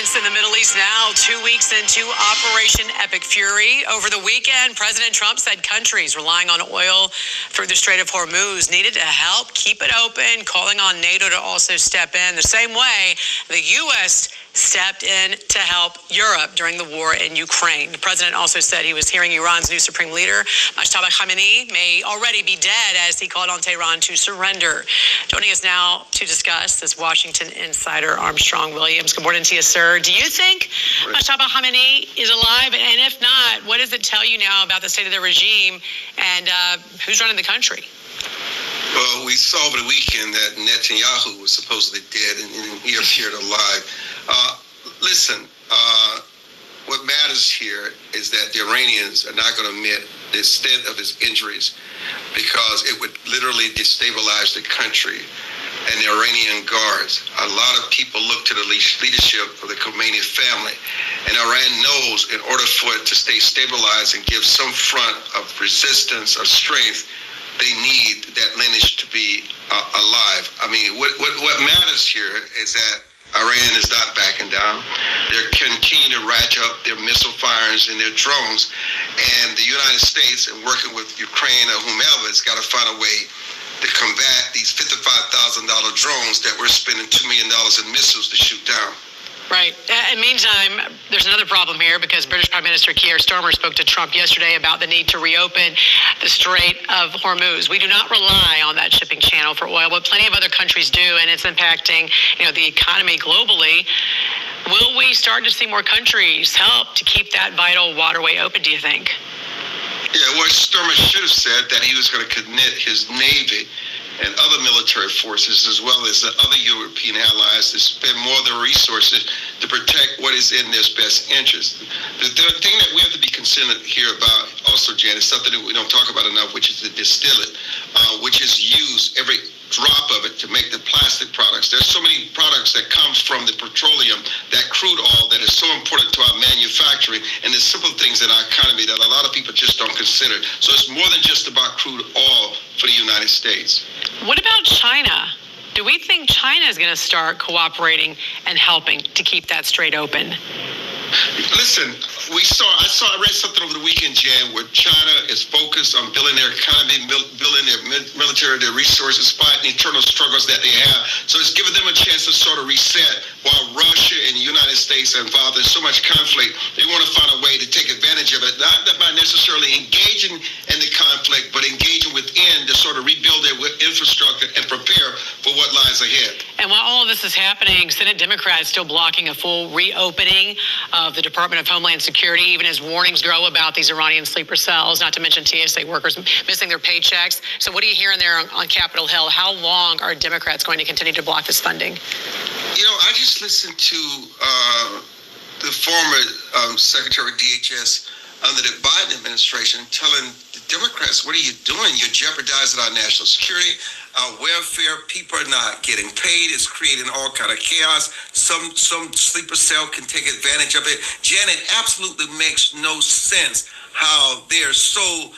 Events in the Middle East now, 2 weeks into Operation Epic Fury. Over the weekend, President Trump said countries relying on oil through the Strait of Hormuz needed to help keep it open, calling on NATO to also step in the same way the U.S. stepped in to help Europe during the war in Ukraine. The president also said he was hearing Iran's new supreme leader, Mojtaba Khamenei, may already be dead, as he called on Tehran to surrender. Joining us now to discuss this Washington insider, Armstrong Williams. Good morning to you, sir. Do you think Mojtaba Khamenei is alive? And if not, what does it tell you now about the state of the regime and who's running the country? Well, we saw over the weekend that Netanyahu was supposedly dead and he appeared alive. What matters here is that the Iranians are not going to admit the extent of his injuries, because it would literally destabilize the country and the Iranian guards. A lot of people look to the leadership of the Khomeini family, and Iran knows in order for it to stay stabilized and give some front of resistance, of strength, they need that lineage to be alive. I mean, what matters here is that Iran is not backing down. They're continuing to ratchet up their missile firings and their drones. And the United States, and working with Ukraine or whomever, has got to find a way to combat these $55,000 drones that we're spending $2 million in missiles to shoot down. Right. In the meantime, there's another problem here, because British Prime Minister Keir Starmer spoke to Trump yesterday about the need to reopen the Strait of Hormuz. We do not rely on that shipping channel for oil, but plenty of other countries do, and it's impacting, the economy globally. Will we start to see more countries help to keep that vital waterway open, do you think? Yeah, well, Starmer should have said that he was going to commit his Navy and other military forces, as well as the other European allies, to spend more of their resources to protect what is in their best interest. The thing that we have to be concerned here about also, Jan, is something that we don't talk about enough, which is the distillate, which is used, every drop of it, to make the plastic products. There's so many products that comes from the petroleum, that crude oil, that is so important to our manufacturing and the simple things in our economy that a lot of people just don't consider. So it's more than just about crude oil for the United States. What about China? Do we think China is going to start cooperating and helping to keep that strait open? Listen, I read something over the weekend, Jan, where China is focused on building their economy, building their military, their resources, fighting internal struggles that they have. So it's giving them a chance to sort of reset, while Russia and the United States are involved in so much conflict. They want to find a way to take advantage of it, not by necessarily engaging in the conflict, but engaging within to sort of rebuild their infrastructure and prepare for what lies ahead. And while all of this is happening, Senate Democrats still blocking a full reopening of the Department of Homeland Security, even as warnings grow about these Iranian sleeper cells, not to mention TSA workers missing their paychecks. So what are you hearing there on Capitol Hill? How long are Democrats going to continue to block this funding? I just listened to the former Secretary of DHS under the Biden administration telling the Democrats, what are you doing? You're jeopardizing our national security, our welfare. People are not getting paid. It's creating all kind of chaos. Some sleeper cell can take advantage of it. Jan, it absolutely makes no sense how they're so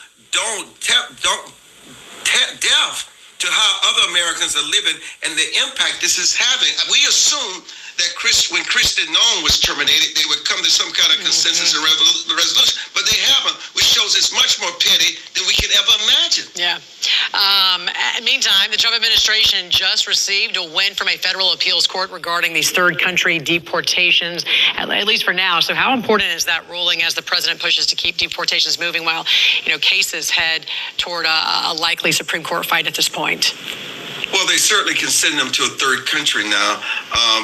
deaf to how other Americans are living and the impact this is having. We assume that when Kristi Noem was terminated, they would come to some kind of consensus and resolution, but they haven't, which shows it's much more petty than we can ever imagine. Yeah. Meantime, the Trump administration just received a win from a federal appeals court regarding these third country deportations, at least for now. So how important is that ruling as the president pushes to keep deportations moving while, cases head toward a likely Supreme Court fight at this point? Well, they certainly can send them to a third country now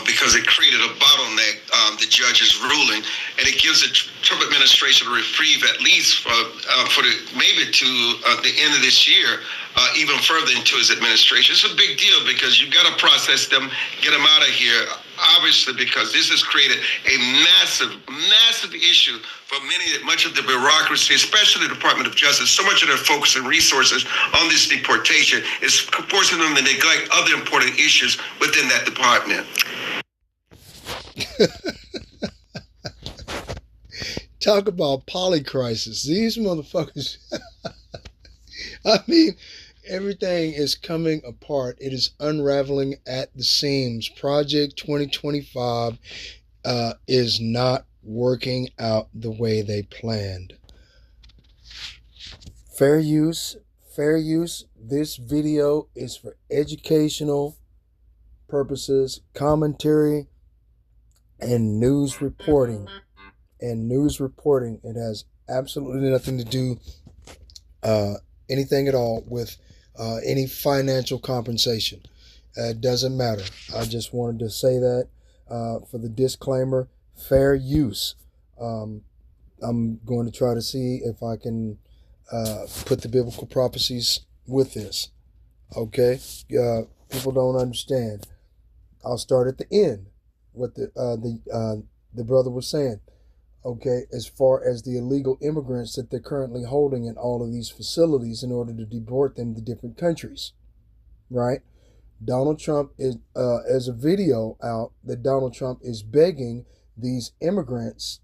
because it created a bottleneck, the judge's ruling, and it gives the Trump administration a reprieve at least for maybe to the end of this year, even further into his administration. It's a big deal because you've got to process them, get them out of here, obviously, because this has created a massive issue for much of the bureaucracy, especially the Department of Justice. So much of their focus and resources on this deportation is forcing them to neglect other important issues within that department. Talk about polycrisis. These motherfuckers. I mean, everything is coming apart. It is unraveling at the seams. Project 2025 is not working out the way they planned. Fair use. This video is for educational purposes, commentary, and news reporting. It has absolutely nothing to do anything at all with any financial compensation. It doesn't matter. I just wanted to say that for the disclaimer. Fair use. I'm going to try to see if I can put the biblical prophecies with this. Okay? People don't understand. I'll start at the end. What the brother was saying. Okay, as far as the illegal immigrants that they're currently holding in all of these facilities in order to deport them to different countries, right? Donald Trump is, as a video out, that Donald Trump is begging these immigrants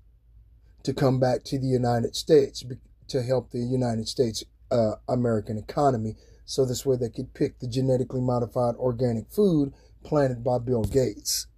to come back to the United States to help the United States American economy, so this way they could pick the genetically modified organic food planted by Bill Gates.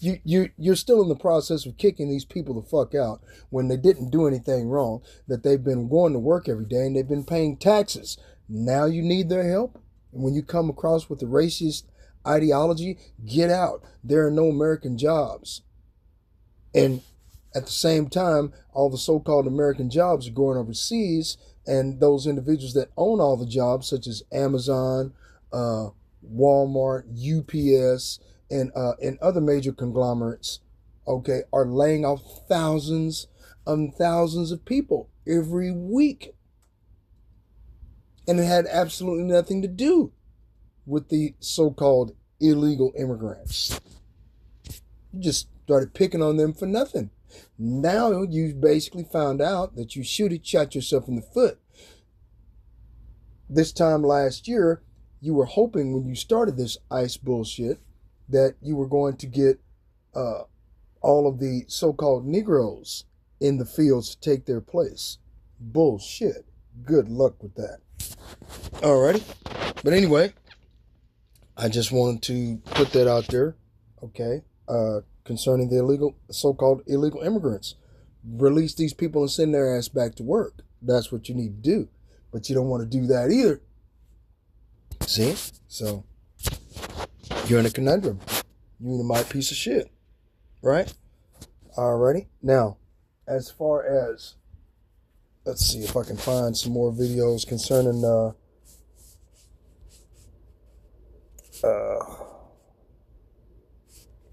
You're still in the process of kicking these people the fuck out when they didn't do anything wrong, that they've been going to work every day and they've been paying taxes. Now you need their help? And when you come across with the racist ideology, get out. There are no American jobs. And at the same time, all the so-called American jobs are going overseas, and those individuals that own all the jobs, such as Amazon, Walmart, UPS, and other major conglomerates, okay, are laying off thousands and thousands of people every week. And it had absolutely nothing to do with the so-called illegal immigrants. You just started picking on them for nothing. Now you've basically found out that you shot yourself in the foot. This time last year, you were hoping when you started this ICE bullshit that you were going to get all of the so-called Negroes in the fields to take their place. Bullshit. Good luck with that. Alrighty. But anyway, I just wanted to put that out there, okay, concerning the so-called illegal immigrants. Release these people and send their ass back to work. That's what you need to do. But you don't want to do that either. See? So you're in a conundrum. You're in a mighty piece of shit. Right? Alrighty. Now, as far as, let's see if I can find some more videos concerning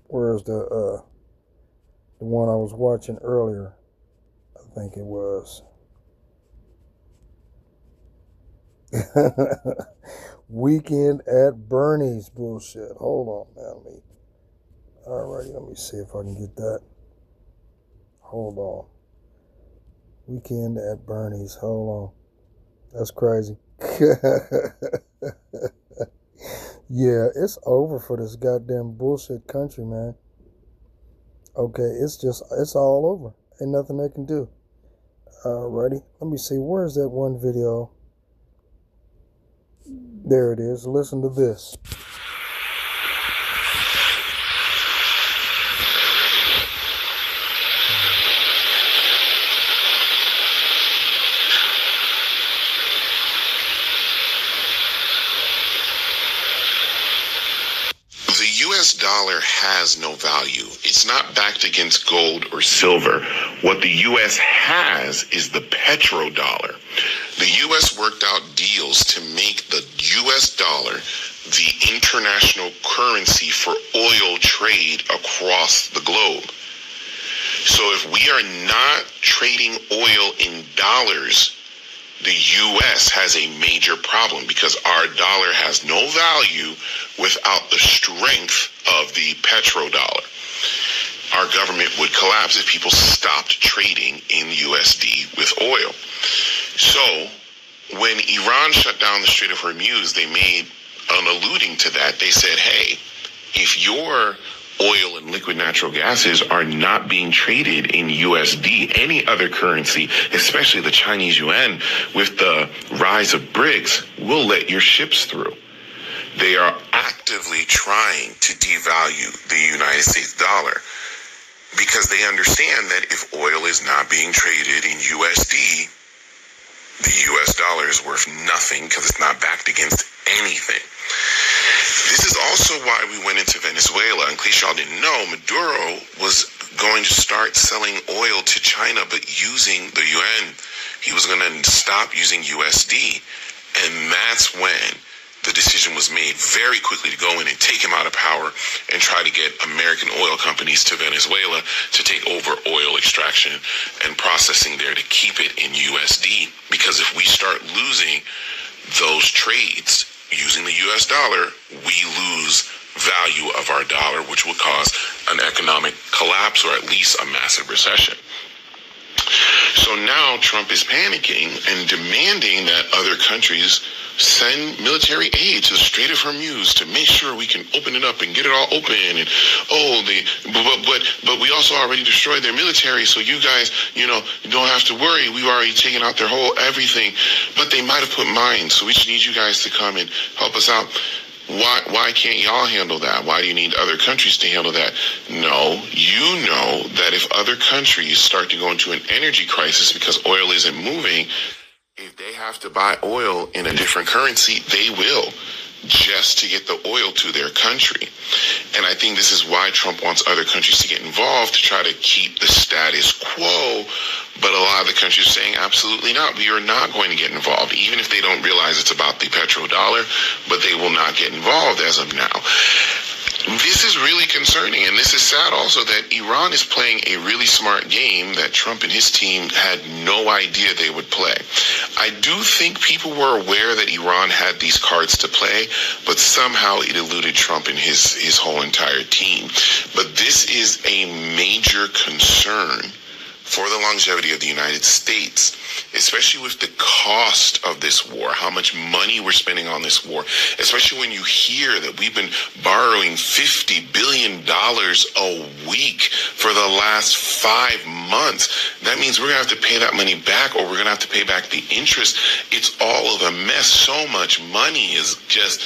where's the one I was watching earlier? I think it was Weekend at Bernie's bullshit. Hold on now, alrighty, let me see if I can get that. Hold on. Weekend at Bernie's. Hold on. That's crazy. Yeah, it's over for this goddamn bullshit country, man. Okay, it's all over. Ain't nothing they can do. Alrighty. Let me see. Where's that one video? There it is. Listen to this. Dollar has no value. It's not backed against gold or silver. What the U.S. has is the petrodollar. The U.S. worked out deals to make the U.S. dollar the international currency for oil trade across the globe. So if we are not trading oil in dollars, the U.S. has a major problem because our dollar has no value without the strength of the petrodollar. Our government would collapse if people stopped trading in USD with oil. So when Iran shut down the Strait of Hormuz, they made an alluding to that. They said, hey, if your oil and liquid natural gases are not being traded in USD, any other currency, especially the Chinese yuan, with the rise of BRICS, will let your ships through. They are actively trying to devalue the United States dollar because they understand that if oil is not being traded in USD, the US dollar is worth nothing because it's not backed against anything. This is also why we went into Venezuela. In case y'all didn't know, Maduro was going to start selling oil to China, but using the yuan. He was going to stop using USD. And that's when the decision was made very quickly to go in and take him out of power and try to get American oil companies to Venezuela to take over oil extraction and processing there to keep it in USD. Because if we start losing those trades using the US dollar, we lose value of our dollar, which will cause an economic collapse or at least a massive recession. So now Trump is panicking and demanding that other countries send military aid to the Strait of Hormuz to make sure we can open it up and get it all open. And but we also already destroyed their military, so you guys, you don't have to worry. We've already taken out their whole everything. But they might have put mines, so we just need you guys to come and help us out. Why can't y'all handle that? Why do you need other countries to handle that? No, you know that if other countries start to go into an energy crisis because oil isn't moving, if they have to buy oil in a different currency, they will, just to get the oil to their country. And I think this is why Trump wants other countries to get involved, to try to keep the status quo. But a lot of the countries are saying, absolutely not. We are not going to get involved, even if they don't realize it's about the petrodollar, but they will not get involved as of now. This is really concerning, and this is sad also that Iran is playing a really smart game that Trump and his team had no idea they would play. I do think people were aware that Iran had these cards to play, but somehow it eluded Trump and his whole entire team. But this is a major concern for the longevity of the United States, especially with the cost of this war, how much money we're spending on this war, especially when you hear that we've been borrowing $50 billion a week for the last 5 months. That means we're going to have to pay that money back, or we're going to have to pay back the interest. It's all of a mess. So much money is just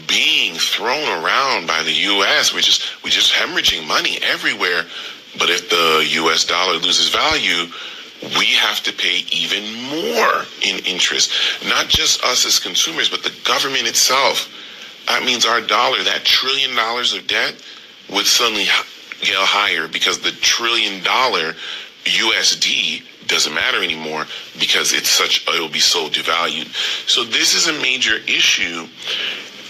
being thrown around by the U.S. We're just hemorrhaging money everywhere. But if the U.S. dollar loses value, we have to pay even more in interest. Not just us as consumers, but the government itself. That means our dollar, that $1 trillion of debt, would suddenly get higher because the $1 trillion USD doesn't matter anymore because it'll be so devalued. So this is a major issue,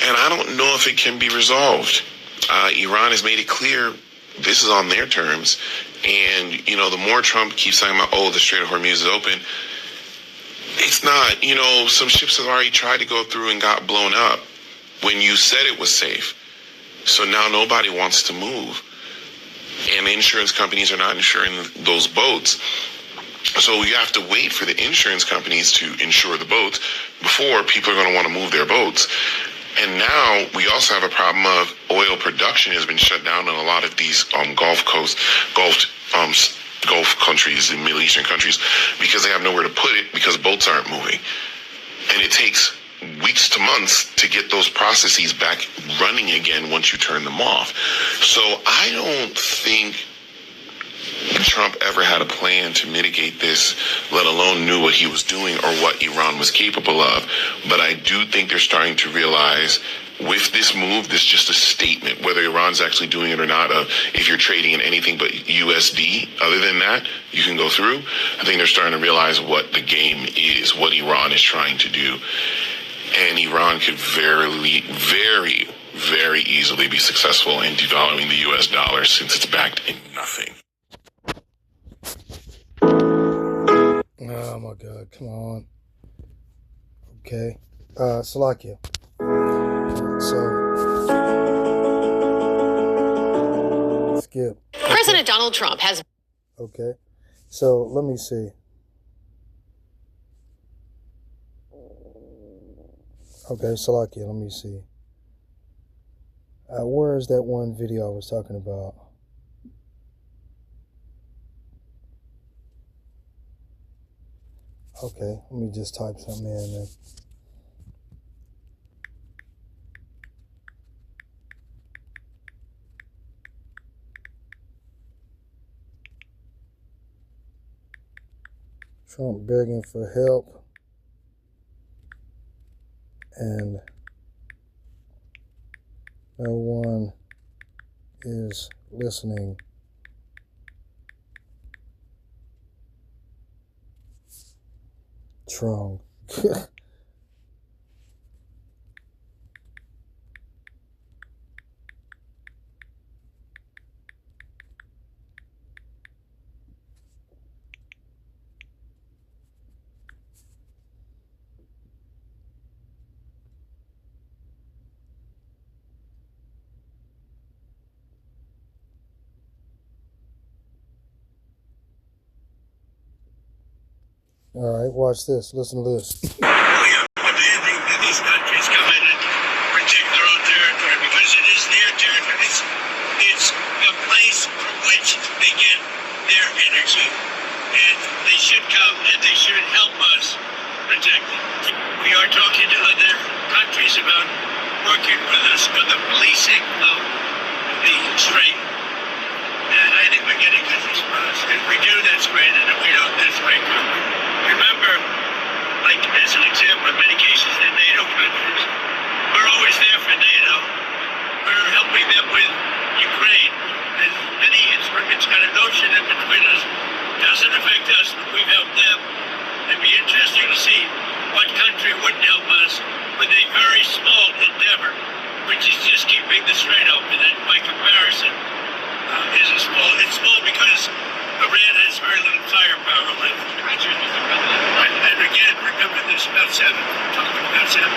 and I don't know if it can be resolved. Iran has made it clear this is on their terms. And, the more Trump keeps talking about, the Strait of Hormuz is open, it's not. Some ships have already tried to go through and got blown up when you said it was safe. So now nobody wants to move. And the insurance companies are not insuring those boats. So you have to wait for the insurance companies to insure the boats before people are going to want to move their boats. And now we also have a problem of oil production has been shut down in a lot of these Gulf countries and Middle Eastern countries because they have nowhere to put it because boats aren't moving. And it takes weeks to months to get those processes back running again once you turn them off. So I don't think Trump ever had a plan to mitigate this, let alone knew what he was doing or what Iran was capable of. But I do think they're starting to realize with this move, this is just a statement, whether Iran's actually doing it or not, if you're trading in anything but USD, other than that, you can go through. I think they're starting to realize what the game is, what Iran is trying to do. And Iran could very, very, very easily be successful in devaluing the US dollar since it's backed in nothing. Oh my God, come on. Okay. Salakia. So, skip. President Donald Trump has... Okay. So, let me see. Okay, Salakia, let me see. Where is that one video I was talking about? Okay, let me just type something in then. Trump begging for help, and no one is listening. Trong. All right, watch this. Listen to this. We are demanding that these countries come in and protect their own territory because it is their territory. It's a place from which they get their energy. And they should come and they should help us protect it. We are talking to other countries about working with us for the policing of the strait. And I think we're getting good response. If we do, that's great. And if we don't, that's great. Remember, like as an example, in many cases in NATO countries, we're always there for NATO. We're helping them with Ukraine. And many, it's got a notion in between us. Doesn't affect us, but we've helped them. It'd be interesting to see what country wouldn't help us with a very small endeavor, which is just keeping the strait open. And by comparison, it's small because Iran has very little firepower left. And again, remember this about seven. Talking about seven.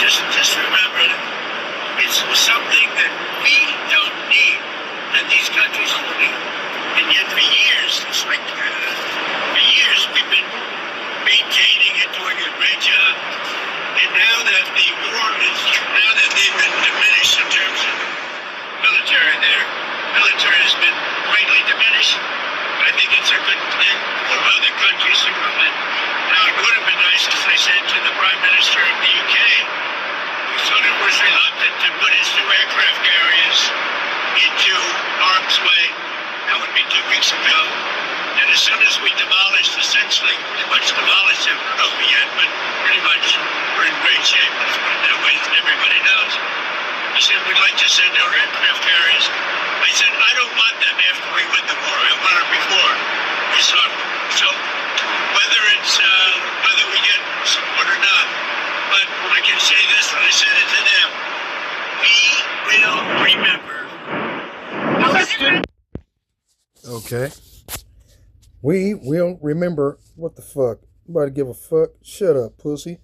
Just remember, it's something that we don't need, and these countries don't need. And yet, for years, we've been maintaining and doing a great job. And now that the war now that they've been diminished in terms of military, their military has been greatly diminished. I think it's a good thing for other countries to come in. Now, it would have been nice, as I said to the Prime Minister of the UK, who sort of was reluctant to put his two aircraft carriers into harm's way. That would be 2 weeks ago. And as soon as we demolished, essentially, pretty much demolished him, not over yet, but pretty much we're in great shape. Let's put it that way, everybody knows. He said, we'd like to send our aircraft carriers. I said, I don't want them after we win the war. I want them before we start. So whether we get support or not, but I can say this when I said it to them, we will remember. Okay. We will remember. What the fuck? Nobody give a fuck. Shut up, pussy.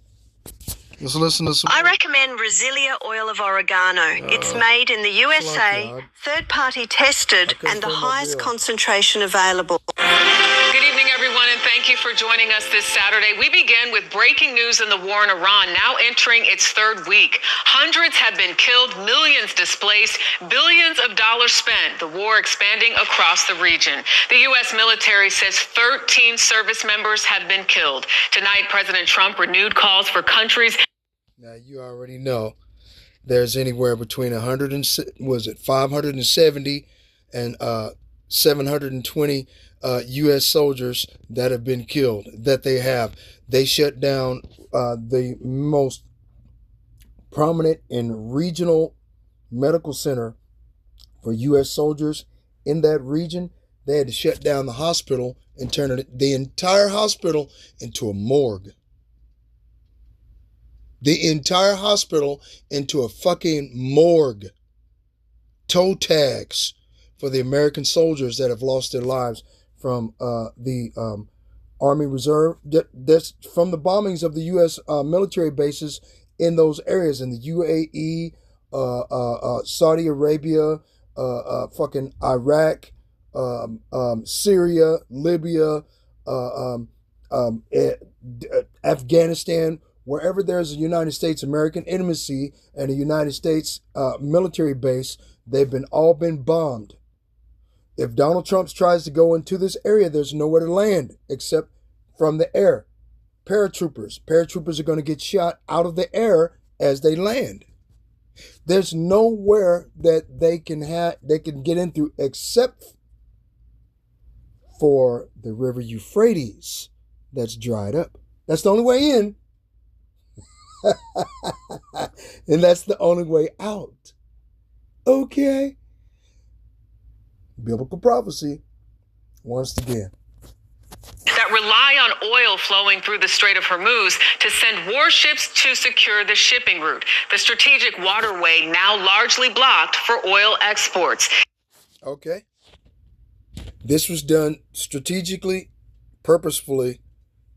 Let's listen to some. I recommend Brasilia oil of oregano. It's made in the USA, third-party tested, and the highest concentration available. Good evening, everyone, and thank you for joining us this Saturday. We begin with breaking news in the war in Iran, now entering its third week. Hundreds have been killed, millions displaced, billions of dollars spent, the war expanding across the region. The U.S. military says 13 service members have been killed. Tonight, President Trump renewed calls for countries. Now, you already know there's anywhere between 570 and 720 U.S. soldiers that have been killed, that they have. They shut down the most prominent and regional medical center for U.S. soldiers in that region. They had to shut down the hospital and turn the entire hospital into a morgue. The entire hospital into a fucking morgue. Toe tags for the American soldiers that have lost their lives from the Army Reserve. That's from the bombings of the U.S. Military bases in those areas, in the UAE, Saudi Arabia, fucking Iraq, Syria, Libya, Afghanistan. Wherever there's a United States American embassy and a United States military base, they've all been bombed. If Donald Trump tries to go into this area, there's nowhere to land except from the air. Paratroopers are going to get shot out of the air as they land. There's nowhere that they can get in through except for the river Euphrates that's dried up. That's the only way in. And that's the only way out. Okay. Biblical prophecy, once again. That rely on oil flowing through the Strait of Hormuz to send warships to secure the shipping route. The strategic waterway now largely blocked for oil exports. Okay. This was done strategically, purposefully,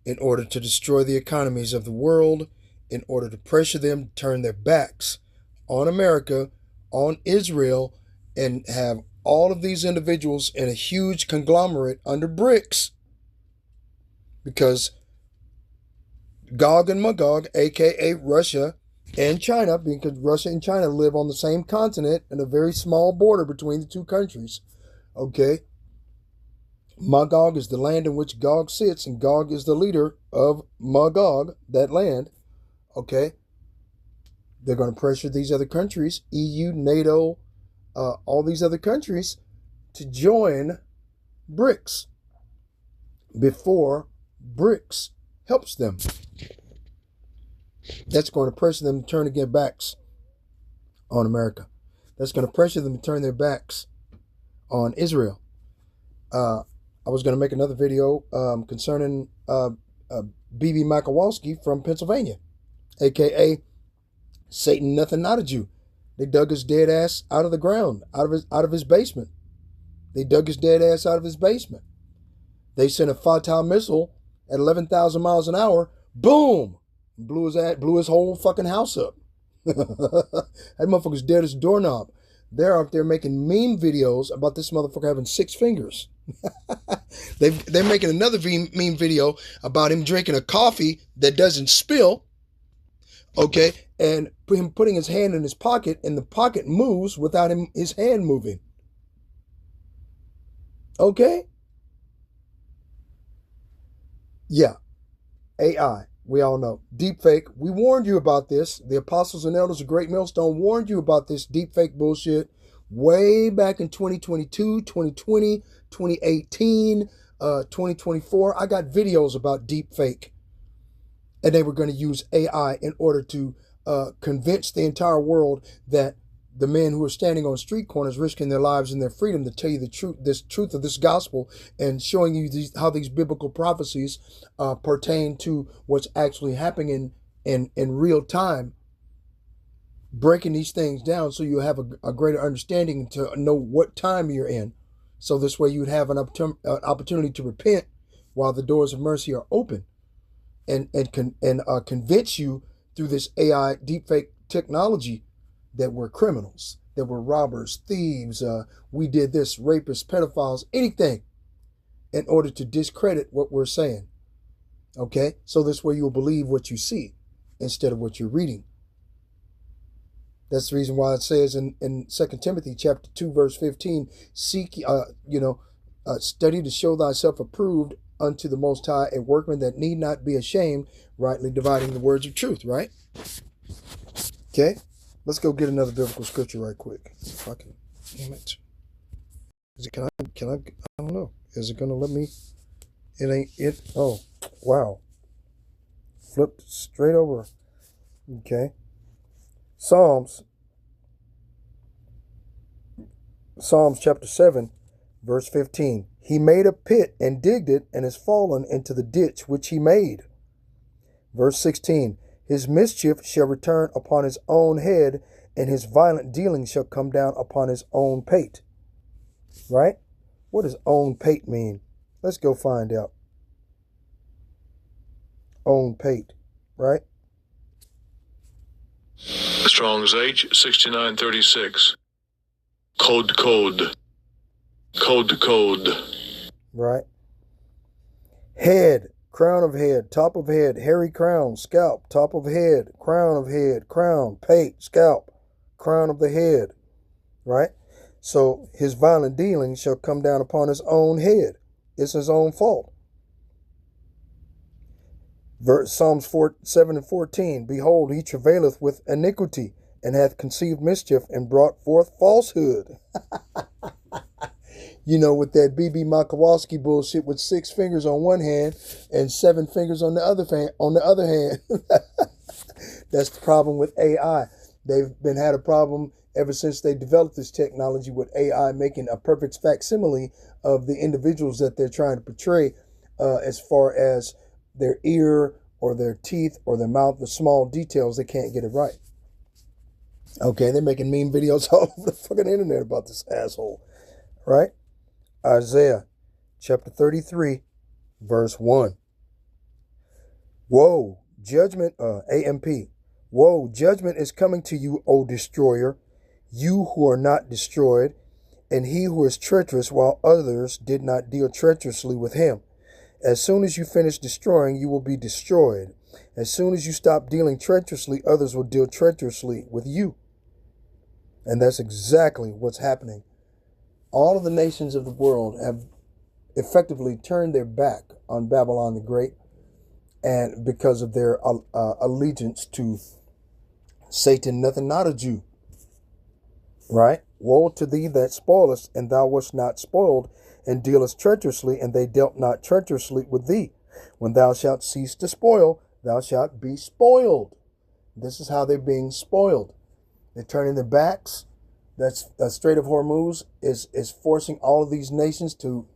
in order to destroy the economies of the world, in order to pressure them to turn their backs on America, on Israel, and have all of these individuals in a huge conglomerate under BRICS. Because Gog and Magog, aka Russia and China, because Russia and China live on the same continent and a very small border between the two countries. Okay? Magog is the land in which Gog sits, and Gog is the leader of Magog, that land. Okay? They're going to pressure these other countries, EU, NATO, all these other countries, to join BRICS before BRICS helps them. That's going to pressure them to turn their backs on America. That's going to pressure them to turn their backs on Israel. I was going to make another video concerning B.B. Makowalski from Pennsylvania, a.k.a. Satan nothing not a Jew. They dug his dead ass out of the ground, out of his basement. They dug his dead ass out of his basement. They sent a Fatah missile at 11,000 miles an hour. Boom! Blew his whole fucking house up. That motherfucker's dead as a doorknob. They're out there making meme videos about this motherfucker having 6 fingers. They're making another meme video about him drinking a coffee that doesn't spill. Okay, and him putting his hand in his pocket, and the pocket moves without his hand moving. Okay? Yeah. AI. We all know. Deepfake. We warned you about this. The apostles and elders of Great Millstone warned you about this deepfake bullshit way back in 2022, 2020, 2018, 2024. I got videos about deepfake. And they were going to use AI in order to convince the entire world that the men who are standing on street corners risking their lives and their freedom to tell you the truth of this gospel, and showing you how these biblical prophecies pertain to what's actually happening in real time, breaking these things down so you have a greater understanding to know what time you're in. So this way you'd have an opportunity to repent while the doors of mercy are open, and convince you through this AI deepfake technology that we're criminals, that we're robbers, thieves, we did this, rapists, pedophiles, anything, in order to discredit what we're saying. Okay? So this way you'll believe what you see instead of what you're reading. That's the reason why it says in 2 Timothy chapter 2, verse 15, seek, study to show thyself approved unto the Most High, a workman that need not be ashamed, rightly dividing the words of truth, right? Okay? Let's go get another biblical scripture right quick. Fucking damn it. Can I, I don't know. Is it going to let me? It ain't it. Oh, wow. Flipped straight over. Okay. Psalms chapter 7, verse 15. He made a pit and digged it, and is fallen into the ditch which he made. Verse 16. His mischief shall return upon his own head, and his violent dealing shall come down upon his own pate. Right? What does own pate mean? Let's go find out. Own pate. Right? Strong's H, 6936. Code. Right? Head. Crown of head, top of head, hairy crown, scalp, top of head, crown, pate, scalp, crown of the head, right? So his violent dealings shall come down upon his own head. It's his own fault. Psalms 7 and 14, behold, he travaileth with iniquity, and hath conceived mischief, and brought forth falsehood. You know, with that BB Makowski bullshit with 6 fingers on one hand and 7 fingers on the other hand. That's the problem with AI. They've had a problem ever since they developed this technology with AI making a perfect facsimile of the individuals that they're trying to portray, as far as their ear or their teeth or their mouth, the small details. They can't get it right. Okay, they're making meme videos all over the fucking internet about this asshole, right? Isaiah chapter 33, verse 1. Woe, judgment, AMP. Woe, judgment is coming to you, O destroyer, you who are not destroyed, and he who is treacherous while others did not deal treacherously with him. As soon as you finish destroying, you will be destroyed. As soon as you stop dealing treacherously, others will deal treacherously with you. And that's exactly what's happening. All of the nations of the world have effectively turned their back on Babylon the Great, and because of their allegiance to Satan, nothing not a Jew. Right? Woe to thee that spoilest, and thou wast not spoiled, and dealest treacherously, and they dealt not treacherously with thee. When thou shalt cease to spoil, thou shalt be spoiled. This is how they're being spoiled. They're turning their backs. That's Strait of Hormuz is forcing all of these nations to,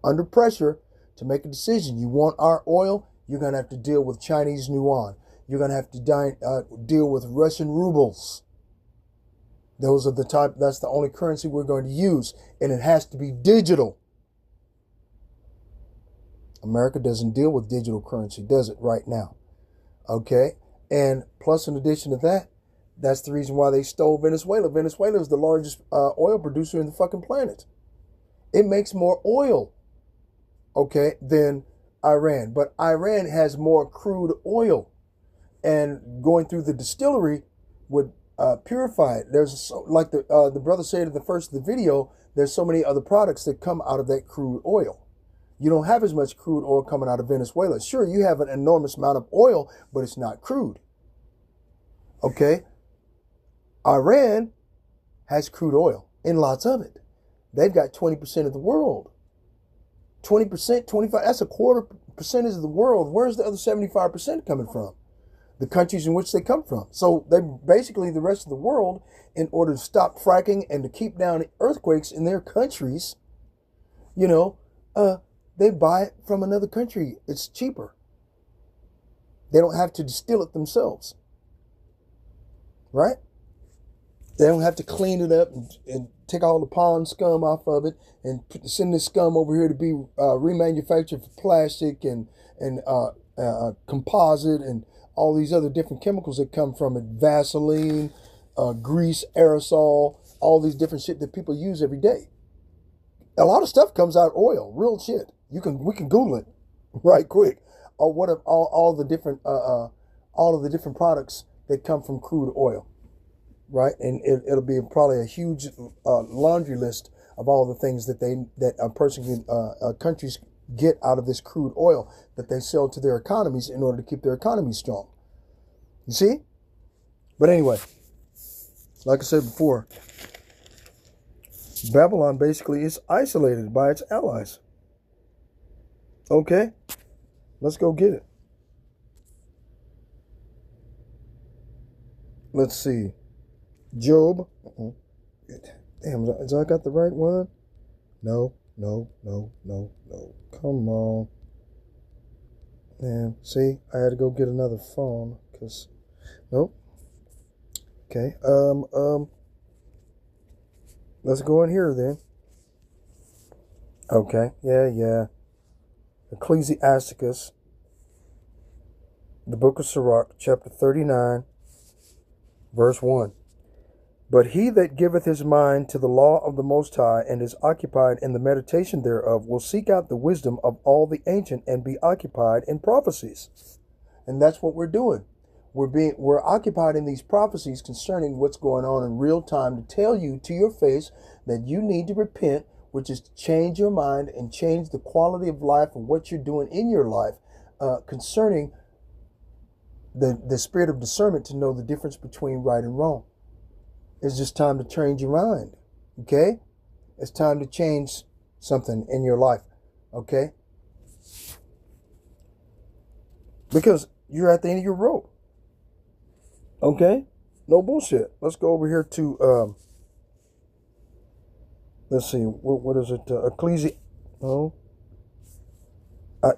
under pressure, to make a decision. You want our oil? You're going to have to deal with Chinese yuan. You're going to have to deal with Russian rubles. Those are the type. That's the only currency we're going to use, and it has to be digital. America doesn't deal with digital currency, does it, right now? Okay, and plus, in addition to that, that's the reason why they stole Venezuela. Venezuela is the largest oil producer in the fucking planet. It makes more oil, okay, than Iran, but Iran has more crude oil, and going through the distillery would purify it. There's, like the brother said at the first of the video, there's so many other products that come out of that crude oil. You don't have as much crude oil coming out of Venezuela. Sure, you have an enormous amount of oil, but it's not crude. Okay? Iran has crude oil, and lots of it. They've got 20% of the world. 20%, 25%, that's a quarter percentage of the world. Where's the other 75% coming from? The countries in which they come from. So they basically, the rest of the world, in order to stop fracking and to keep down earthquakes in their countries, they buy it from another country. It's cheaper. They don't have to distill it themselves. Right? They don't have to clean it up and take all the pond scum off of it and send this scum over here to be remanufactured for plastic and composite and all these other different chemicals that come from it. Vaseline, grease, aerosol, all these different shit that people use every day. A lot of stuff comes out of oil, real shit. We can Google it right quick. Or what of all the different products that come from crude oil, right? And it'll be probably a huge laundry list of all the things that a person can countries get out of this crude oil that they sell to their economies in order to keep their economies strong. You see? But anyway, like I said before, Babylon basically is isolated by its allies. Okay? Let's go get it. Let's see. Job. Damn, has I got the right one? No. Come on. Man, see, I had to go get another phone because, nope. Okay. Let's go in here then. Okay. Yeah. Ecclesiasticus, the book of Sirach, chapter 39, verse 1. But he that giveth his mind to the law of the Most High and is occupied in the meditation thereof will seek out the wisdom of all the ancient and be occupied in prophecies. And that's what we're doing. We're occupied in these prophecies concerning what's going on in real time to tell you to your face that you need to repent, which is to change your mind and change the quality of life and what you're doing in your life concerning the spirit of discernment to know the difference between right and wrong. It's just time to change your mind, okay? It's time to change something in your life, okay? Because you're at the end of your rope, okay? No bullshit. Let's go over here to, let's see, what is it? No.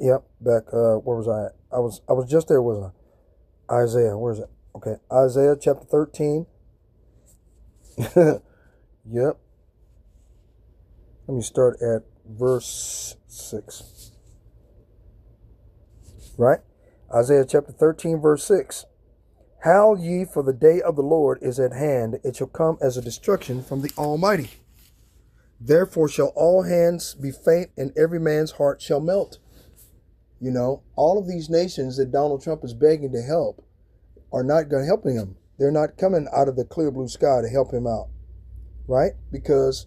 Yep, back, where was I at? I was just there, wasn't I? Isaiah, where is it? Okay, Isaiah chapter 13. Yep. Let me start at verse 6. Right? Isaiah chapter 13, verse 6. Howl ye, for the day of the Lord is at hand. It shall come as a destruction from the Almighty. Therefore shall all hands be faint, and every man's heart shall melt. You know, all of these nations that Donald Trump is begging to help are not going to help him. They're not coming out of the clear blue sky to help him out. Right? Because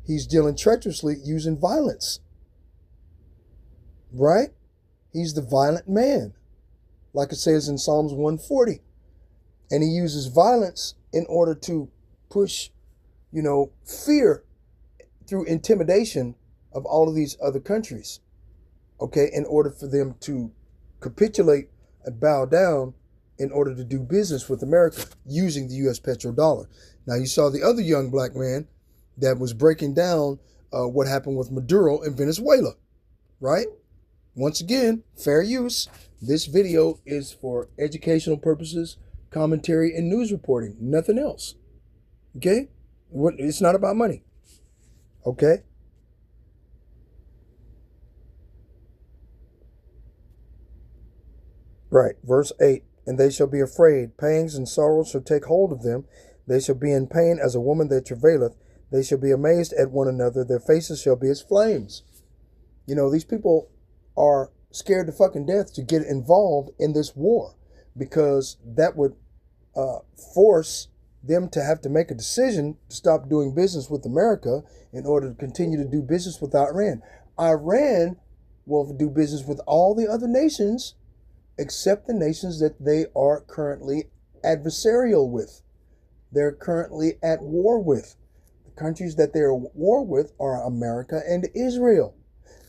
he's dealing treacherously using violence. Right? He's the violent man. Like it says in Psalms 140. And he uses violence in order to push, fear through intimidation of all of these other countries. Okay? In order for them to capitulate and bow down in order to do business with America using the U.S. petrodollar. Now, you saw the other young black man that was breaking down what happened with Maduro in Venezuela, right? Once again, fair use. This video is for educational purposes, commentary, and news reporting. Nothing else. Okay? It's not about money. Okay? Right. Verse 8. And they shall be afraid. Pangs and sorrows shall take hold of them. They shall be in pain as a woman that travaileth. They shall be amazed at one another. Their faces shall be as flames. These people are scared to fucking death to get involved in this war, because that would force them to have to make a decision to stop doing business with America in order to continue to do business with Iran. Iran will do business with all the other nations except the nations that they are currently adversarial with. They're currently at war with. The countries that they're at war with are America and Israel.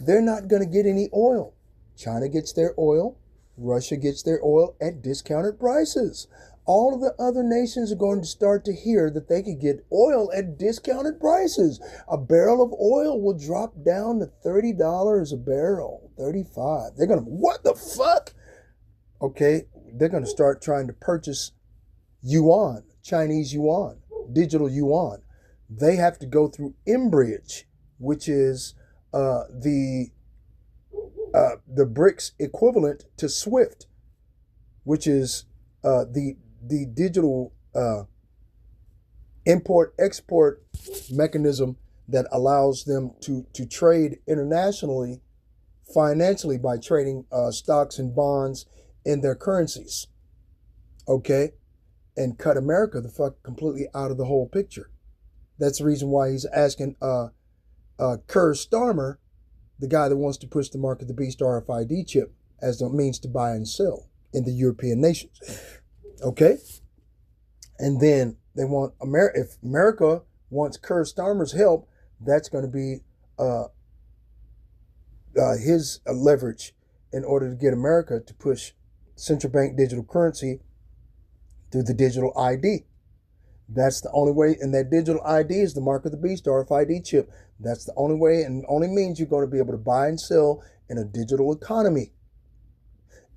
They're not going to get any oil. China gets their oil. Russia gets their oil at discounted prices. All of the other nations are going to start to hear that they could get oil at discounted prices. A barrel of oil will drop down to $30 a barrel, $35. They're going to, what the fuck? Okay, they're going to start trying to purchase yuan, Chinese yuan, digital yuan. They have to go through Embridge, which is the BRICS equivalent to SWIFT, which is the digital import-export mechanism that allows them to trade internationally, financially, by trading stocks and bonds in their currencies, okay, and cut America the fuck completely out of the whole picture. That's the reason why he's asking Keir Starmer, the guy that wants to push the Mark of the Beast RFID chip as the means to buy and sell in the European nations, okay? And then they want if America wants Keir Starmer's help, that's going to be his leverage in order to get America to push central bank digital currency through the digital ID. That's the only way, and that digital ID is the Mark of the Beast RFID chip. That's the only way and only means you're going to be able to buy and sell in a digital economy.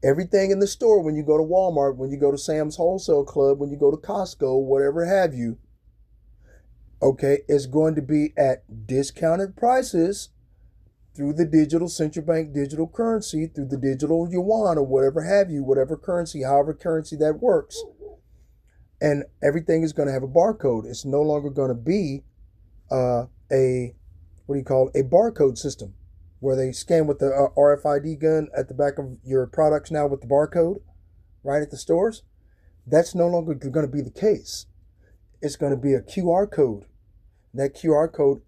Everything in the store, when you go to Walmart, when you go to Sam's Wholesale Club, when you go to Costco, whatever have you, okay, is going to be at discounted prices through the digital central bank digital currency, through the digital yuan or whatever have you, whatever currency, however currency that works. And everything is going to have a barcode. It's no longer going to be a barcode system where they scan with the RFID gun at the back of your products now with the barcode, right at the stores. That's no longer going to be the case. It's going to be a QR code. That QR code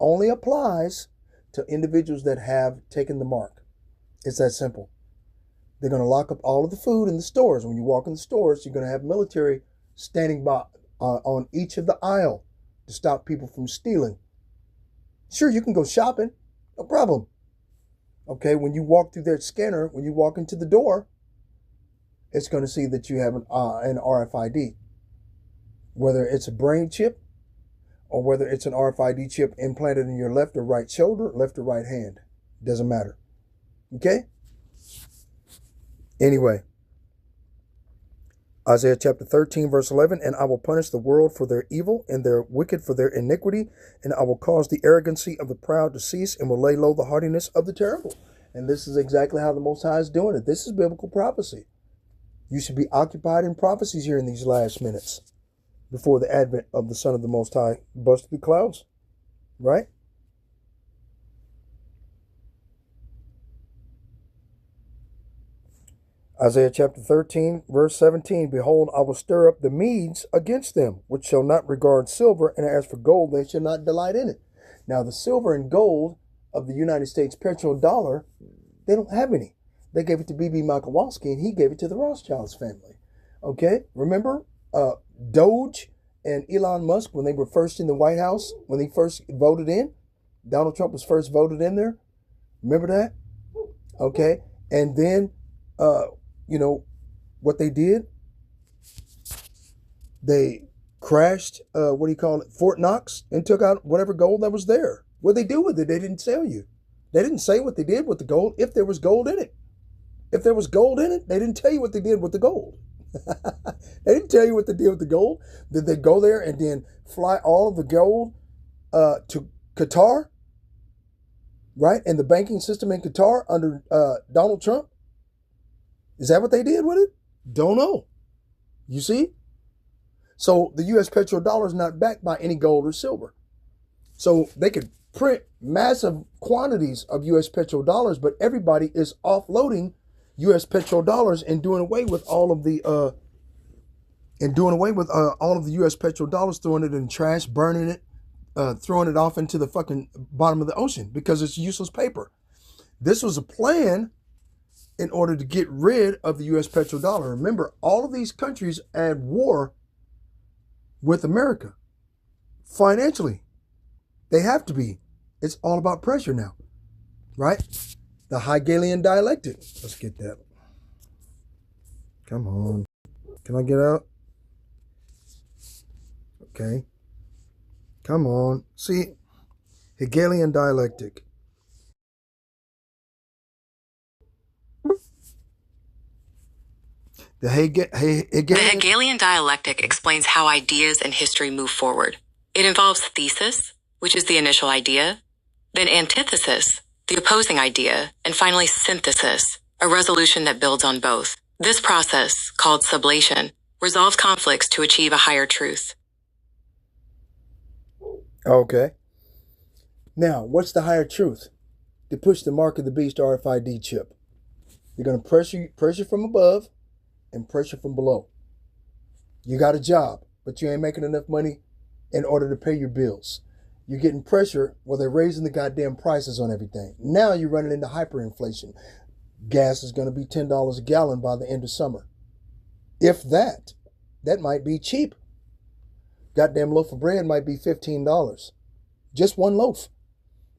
only applies to individuals that have taken the mark. It's that simple. They're going to lock up all of the food in the stores. When you walk in the stores, you're going to have military standing by on each of the aisle to stop people from stealing. Sure, you can go shopping. No problem. Okay, when you walk through that scanner, when you walk into the door, it's going to see that you have an RFID. Whether it's a brain chip or whether it's an RFID chip implanted in your left or right shoulder, left or right hand. Doesn't matter. Okay? Anyway, Isaiah chapter 13, verse 11, and I will punish the world for their evil and their wicked for their iniquity, and I will cause the arrogancy of the proud to cease and will lay low the haughtiness of the terrible. And this is exactly how the Most High is doing it. This is biblical prophecy. You should be occupied in prophecies here in these last minutes before the advent of the Son of the Most High busts through clouds. Right? Isaiah chapter 13, verse 17, behold, I will stir up the Medes against them, which shall not regard silver, and as for gold, they shall not delight in it. Now, the silver and gold of the United States petrodollar, they don't have any. They gave it to B.B. Makowalski, and he gave it to the Rothschilds family. Okay? Remember Doge and Elon Musk when they were first in the White House, when they first voted in? Donald Trump was first voted in there. Remember that? Okay? And then you know what they did? They crashed, Fort Knox, and took out whatever gold that was there. What they do with it, they didn't tell you. They didn't say what they did with the gold, if there was gold in it. If there was gold in it, they didn't tell you what they did with the gold. They didn't tell you what they did with the gold. Did they go there and then fly all of the gold to Qatar? Right? And the banking system in Qatar under Donald Trump? Is that what they did with it? Don't know. You see? So the U.S. petrodollar is not backed by any gold or silver. So they could print massive quantities of U.S. petrodollars, but everybody is offloading U.S. petrodollars and doing away with all of the U.S. petrodollars, throwing it in trash, burning it, throwing it off into the fucking bottom of the ocean because it's useless paper. This was a plan in order to get rid of the U.S. petrodollar. Remember, all of these countries at war with America financially. They have to be. It's all about pressure now, right? The Hegelian dialectic. Let's get that. Come on. Can I get out? Okay. Come on. See, Hegelian dialectic. The Hegelian dialectic explains how ideas and history move forward. It involves thesis, which is the initial idea, then antithesis, the opposing idea, and finally synthesis, a resolution that builds on both. This process, called sublation, resolves conflicts to achieve a higher truth. Okay. Now, what's the higher truth? To push the mark of the beast RFID chip. You're going to pressure from above and pressure from below. You got a job, but you ain't making enough money in order to pay your bills. You're getting pressure while they're raising the goddamn prices on everything. Now you're running into hyperinflation. Gas is going to be $10 a gallon by the end of summer. If that might be cheap. Goddamn loaf of bread might be $15. Just one loaf.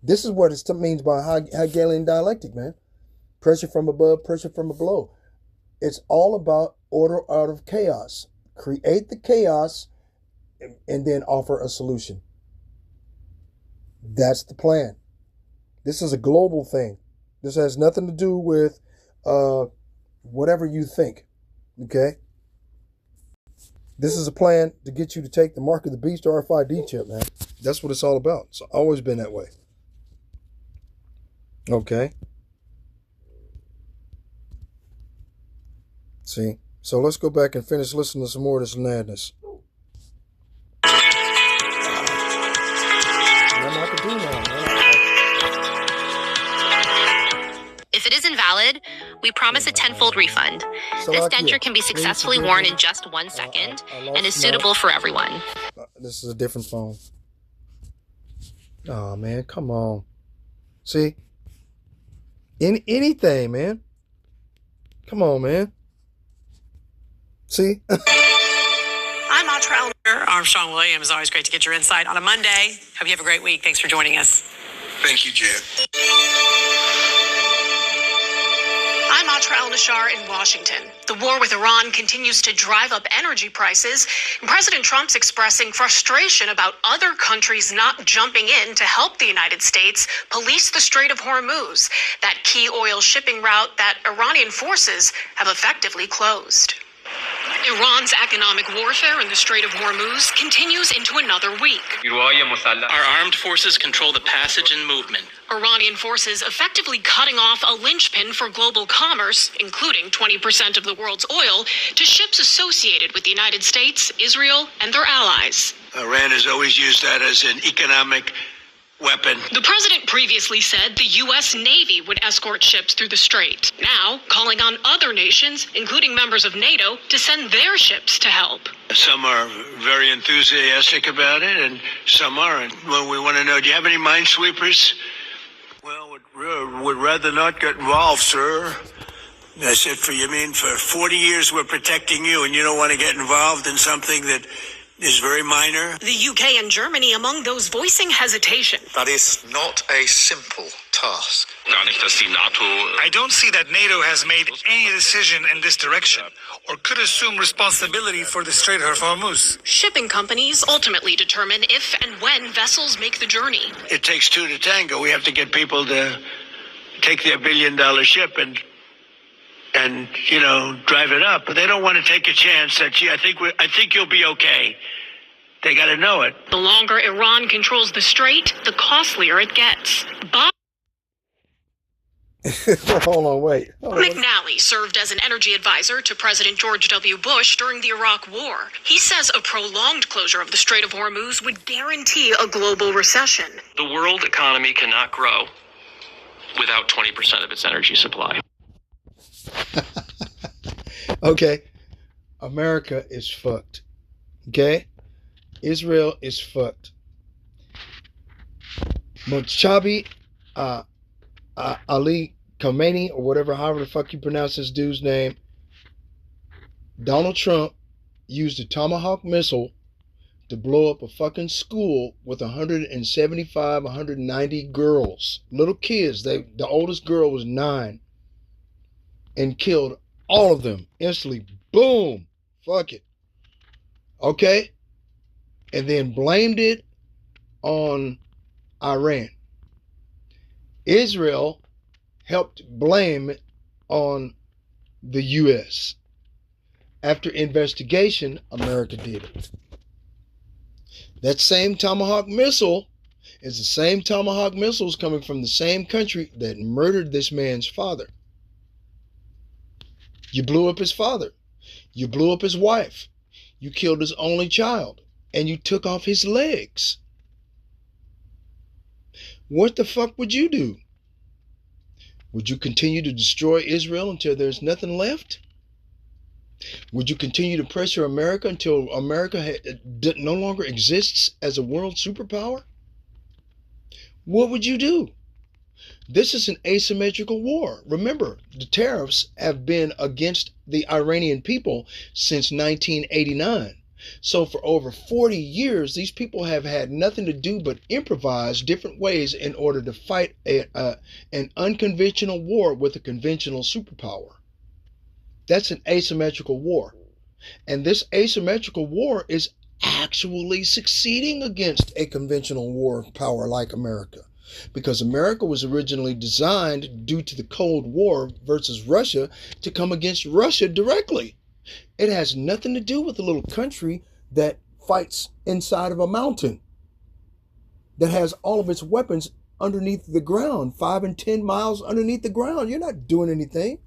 This is what it means by Hegelian dialectic, man. Pressure from above, pressure from below. It's all about order out of chaos. Create the chaos and then offer a solution. That's the plan. This is a global thing. This has nothing to do with whatever you think. Okay? This is a plan to get you to take the mark of the beast RFID chip, man. That's what it's all about. It's always been that way. Okay? See? So let's go back and finish listening to some more of this madness. If it is invalid, we promise a tenfold refund. This denture can be successfully worn in just 1 second and is suitable for everyone. This is a different phone. Oh, man, come on. See? Anything, man. Come on, man. See? I'm Montreal. Armstrong Williams, always great to get your insight on a Monday. Hope you have a great week. Thanks for joining us. Thank you, Jen. I'm Atra El-Nashar in Washington. The war with Iran continues to drive up energy prices, and President Trump's expressing frustration about other countries not jumping in to help the United States police the Strait of Hormuz, that key oil shipping route that Iranian forces have effectively closed. Iran's economic warfare in the Strait of Hormuz continues into another week. Our armed forces control the passage and movement. Iranian forces effectively cutting off a linchpin for global commerce, including 20% of the world's oil, to ships associated with the United States, Israel, and their allies. Iran has always used that as an economic weapon. The president previously said the U.S. Navy would escort ships through the strait. Now, calling on other nations, including members of NATO, to send their ships to help. Some are very enthusiastic about it, and some aren't. Well, we want to know, do you have any minesweepers? Well, would rather not get involved, sir. I said, you mean for 40 years we're protecting you, and you don't want to get involved in something that is very minor? The UK and Germany among those voicing hesitation. That is not a simple task. I don't see that NATO has made any decision in this direction or could assume responsibility for the Strait of Hormuz. Shipping companies ultimately determine if and when vessels make the journey. It takes two to tango. We have to get people to take their billion-dollar ship and drive it up. But they don't want to take a chance that, gee, I think you'll be okay. They got to know it. The longer Iran controls the strait, the costlier it gets. Hold on, wait. McNally served as an energy advisor to President George W. Bush during the Iraq War. He says a prolonged closure of the Strait of Hormuz would guarantee a global recession. The world economy cannot grow without 20% of its energy supply. Okay, America is fucked. Okay, Israel is fucked. Mochabi Ali Khamenei, or whatever, however the fuck you pronounce this dude's name, Donald Trump used a Tomahawk missile to blow up a fucking school with 175, 190 girls, little kids. The oldest girl was 9. And killed all of them instantly. Boom. Fuck it. Okay? And then blamed it on Iran. Israel helped blame it on the U.S. After investigation, America did it. That same Tomahawk missile is the same Tomahawk missiles coming from the same country that murdered this man's father. You blew up his father. You blew up his wife. You killed his only child. And you took off his legs. What the fuck would you do? Would you continue to destroy Israel until there's nothing left? Would you continue to pressure America until America no longer exists as a world superpower? What would you do? This is an asymmetrical war. Remember, the tariffs have been against the Iranian people since 1989. So for over 40 years, these people have had nothing to do but improvise different ways in order to fight an unconventional war with a conventional superpower. That's an asymmetrical war. And this asymmetrical war is actually succeeding against a conventional war power like America. Because America was originally designed, due to the Cold War versus Russia, to come against Russia directly. It has nothing to do with a little country that fights inside of a mountain, that has all of its weapons underneath the ground, 5 and 10 miles underneath the ground. You're not doing anything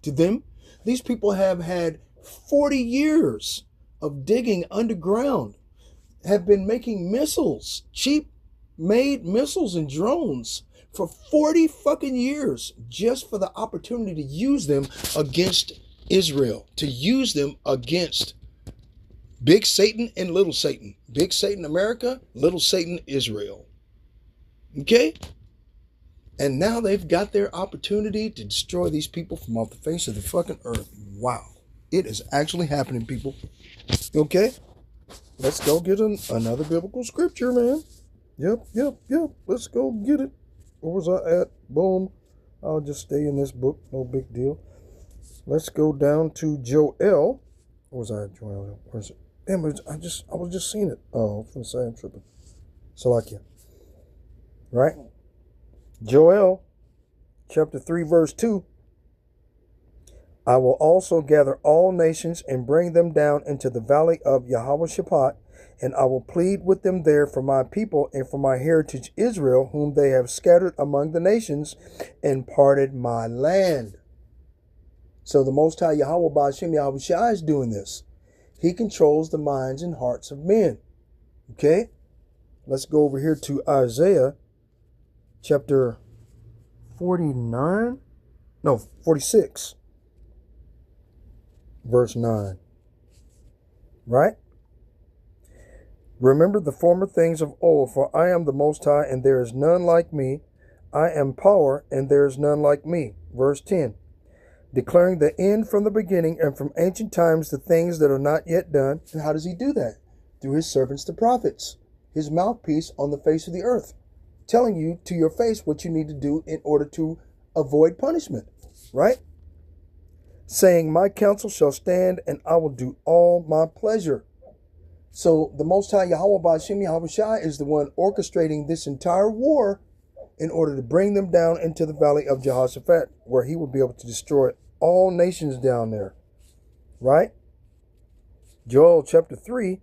to them. These people have had 40 years of digging underground, have been making missiles, cheap made missiles and drones for 40 fucking years, just for the opportunity to use them against Israel, to use them against Big Satan and Little Satan. Big Satan America, Little Satan Israel. Okay? And now they've got their opportunity to destroy these people from off the face of the fucking earth. Wow. It is actually happening, people. Okay? Let's go get another biblical scripture, man. Yep. Let's go get it. Where was I at? Boom. I'll just stay in this book. No big deal. Let's go down to Joel. Where was I at Joel? Where's it? Damn, I was just seeing it. Oh, I was going to say I'm tripping. Salakia. Right? Joel, chapter 3, verse 2. I will also gather all nations and bring them down into the valley of Yahweh-Shaphat, and I will plead with them there for my people and for my heritage Israel, whom they have scattered among the nations and parted my land. So the Most High Yahweh Ba'ashem Yahweh Shai is doing this. He controls the minds and hearts of men. Okay? Let's go over here to Isaiah chapter 46. Verse 9. Right? Remember the former things of old, for I am the Most High, and there is none like me. I am power, and there is none like me. Verse 10. Declaring the end from the beginning, and from ancient times the things that are not yet done. And how does he do that? Through his servants, the prophets. His mouthpiece on the face of the earth. Telling you to your face what you need to do in order to avoid punishment. Right? Saying, my counsel shall stand, and I will do all my pleasure. So the Most High Yahweh Ba'ashem Yahweh Shai is the one orchestrating this entire war in order to bring them down into the valley of Jehoshaphat, where he will be able to destroy all nations down there. Right? Joel chapter 3,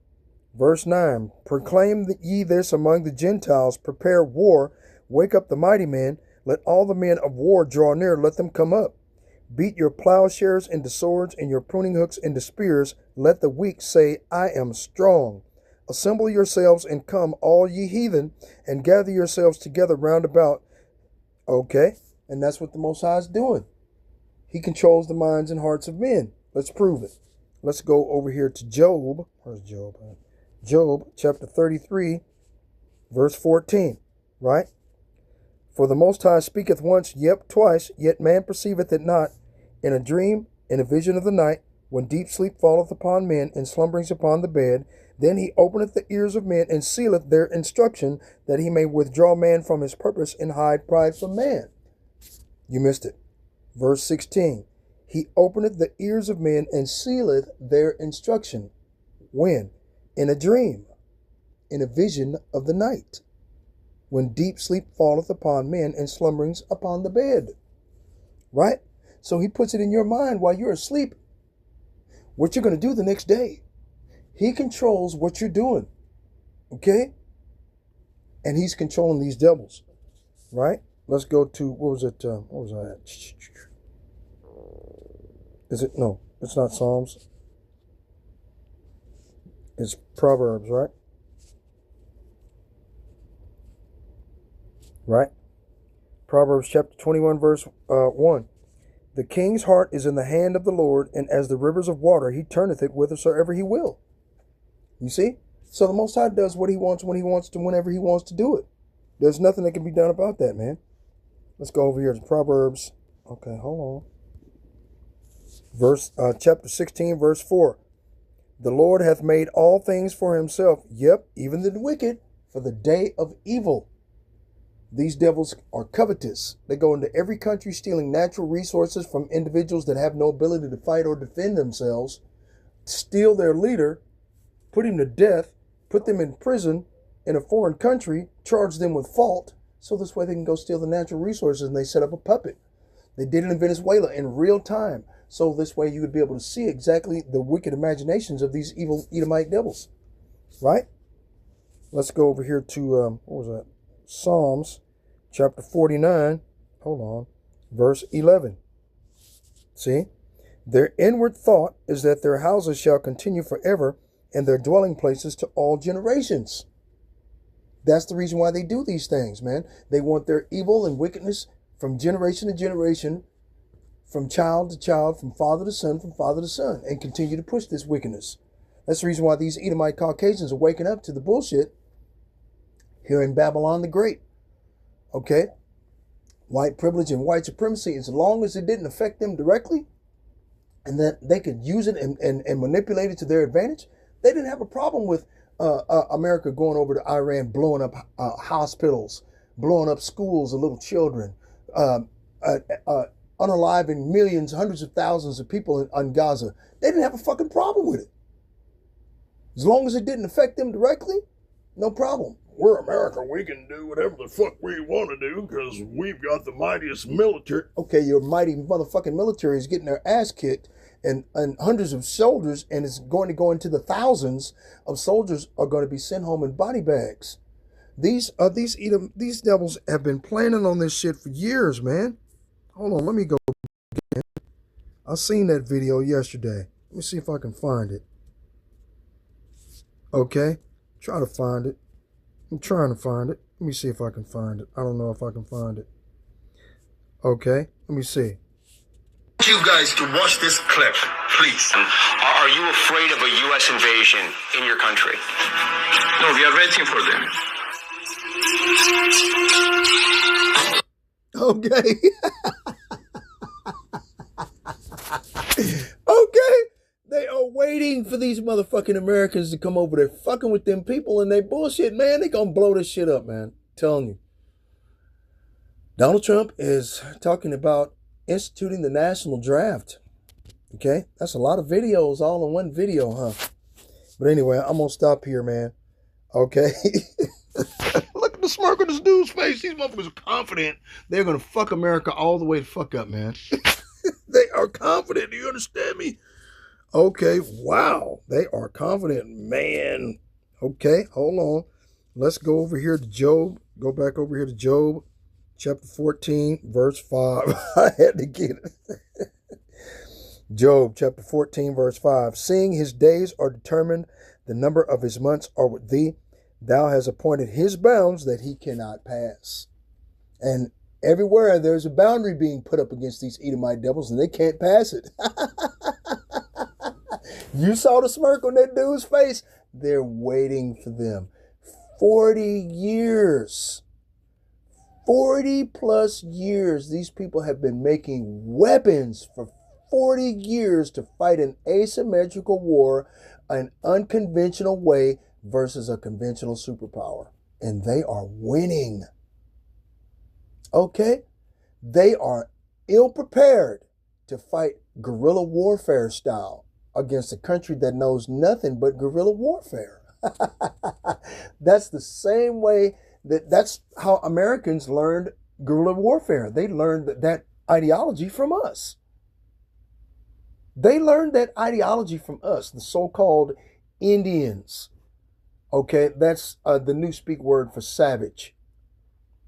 verse 9. Proclaim ye this among the Gentiles, prepare war, wake up the mighty men, let all the men of war draw near, let them come up. Beat your plowshares into swords and your pruning hooks into spears. Let the weak say, I am strong. Assemble yourselves and come, all ye heathen, and gather yourselves together round about. Okay, and that's what the Most High is doing. He controls the minds and hearts of men. Let's prove it. Let's go over here to Job. Where's Job? Job chapter 33, verse 14. Right? For the Most High speaketh once, yet twice, yet man perceiveth it not. In a dream, in a vision of the night, when deep sleep falleth upon men, and slumberings upon the bed, then he openeth the ears of men, and sealeth their instruction, that he may withdraw man from his purpose, and hide pride from man. You missed it. Verse 16. He openeth the ears of men, and sealeth their instruction. When? In a dream, in a vision of the night, when deep sleep falleth upon men, and slumberings upon the bed. Right? So he puts it in your mind while you're asleep, what you're going to do the next day. He controls what you're doing. Okay? And he's controlling these devils. Right? Let's go to, what was I at? Is it? No, it's not Psalms. It's Proverbs, right? Right? Proverbs chapter 21, verse 1. The king's heart is in the hand of the Lord, and as the rivers of water, he turneth it whithersoever he will. You see? So the Most High does what he wants, when he wants to, whenever he wants to do it. There's nothing that can be done about that, man. Let's go over here to Proverbs. Okay, hold on. Chapter 16, verse 4. The Lord hath made all things for himself, yep, even the wicked, for the day of evil. These devils are covetous. They go into every country stealing natural resources from individuals that have no ability to fight or defend themselves, steal their leader, put him to death, put them in prison in a foreign country, charge them with fault, so this way they can go steal the natural resources, and they set up a puppet. They did it in Venezuela in real time, so this way you would be able to see exactly the wicked imaginations of these evil Edomite devils. Right? Let's go over here to, what was that? Psalms chapter 49, hold on, verse 11. See? Their inward thought is that their houses shall continue forever, and their dwelling places to all generations. That's the reason why they do these things, man. They want their evil and wickedness from generation to generation, from child to child, from father to son, and continue to push this wickedness. That's the reason why these Edomite Caucasians are waking up to the bullshit here in Babylon the Great. Okay? White privilege and white supremacy, as long as it didn't affect them directly, and that they could use it and manipulate it to their advantage, They didn't have a problem with America going over to Iran, blowing up hospitals, blowing up schools of little children, unaliving millions, hundreds of thousands of people in Gaza. They didn't have a fucking problem with it. As long as it didn't affect them directly, no problem. We're America. We can do whatever the fuck we want to do because we've got the mightiest military. Okay, your mighty motherfucking military is getting their ass kicked, and hundreds of soldiers, and it's going to go into the thousands of soldiers are going to be sent home in body bags. These devils have been planning on this shit for years, man. Hold on, let me go again. I seen that video yesterday. Let me see if I can find it. Okay, try to find it. I'm trying to find it. Let me see if I can find it. I don't know if I can find it. Okay, let me see. You guys to watch this clip, please. Are you afraid of a U.S. invasion in your country? No, we are waiting for them. Okay. Okay. They are waiting for these motherfucking Americans to come over there fucking with them people and they bullshit, man. They gonna blow this shit up, man. I'm telling you. Donald Trump is talking about instituting the national draft. Okay? That's a lot of videos all in one video, huh? But anyway, I'm gonna stop here, man. Okay? Look at the smirk on this dude's face. These motherfuckers are confident they're gonna fuck America all the way the fuck up, man. They are confident. Do you understand me? Okay, wow. They are confident, man. Okay, hold on. Let's go over here to Job. Go back over here to Job, chapter 14, verse 5. I had to get it. Job, chapter 14, verse 5. Seeing his days are determined, the number of his months are with thee. Thou hast appointed his bounds that he cannot pass. And everywhere there's a boundary being put up against these Edomite devils, and they can't pass it. You saw the smirk on that dude's face. They're waiting for them. 40 years. 40 plus years. These people have been making weapons for 40 years to fight an asymmetrical war, an unconventional way versus a conventional superpower. And they are winning. Okay? They are ill prepared to fight guerrilla warfare style against a country that knows nothing but guerrilla warfare. That's the same way that's how Americans learned guerrilla warfare. They learned that ideology from us. They learned that ideology from us, the so-called Indians. Okay, that's the new speak word for savage,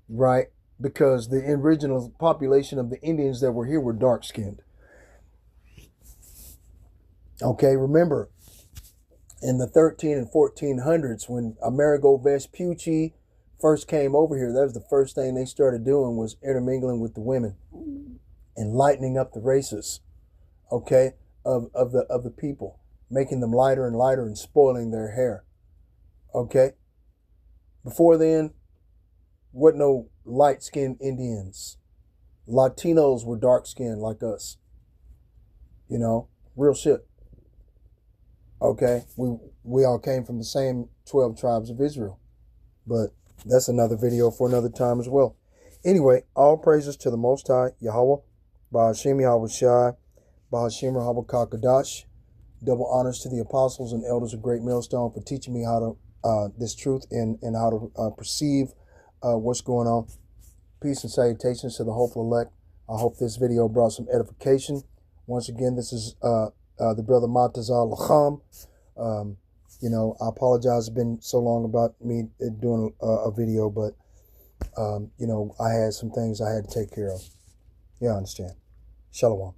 right? Because the original population of the Indians that were here were dark-skinned. Okay, remember, in the 13 and 1400s, when Amerigo Vespucci first came over here, that was the first thing they started doing was intermingling with the women and lightening up the races, okay, of the people, making them lighter and lighter and spoiling their hair, okay? Before then, wasn't no light-skinned Indians. Latinos were dark-skinned like us, you know, real shit. Okay, we all came from the same 12 tribes of Israel. But that's another video for another time as well. Anyway, all praises to the Most High, Yahweh, Ba'ashem Yahweh Shai, Ba'ashem Rahab Kakadash. Double honors to the apostles and elders of Great Millstone for teaching me how to this truth and how to perceive what's going on. Peace and salutations to the hopeful elect. I hope this video brought some edification. Once again, this is the brother Matazal Lacham. You know, I apologize. It's been so long about me doing a video, but, you know, I had some things I had to take care of. You understand. Shalom.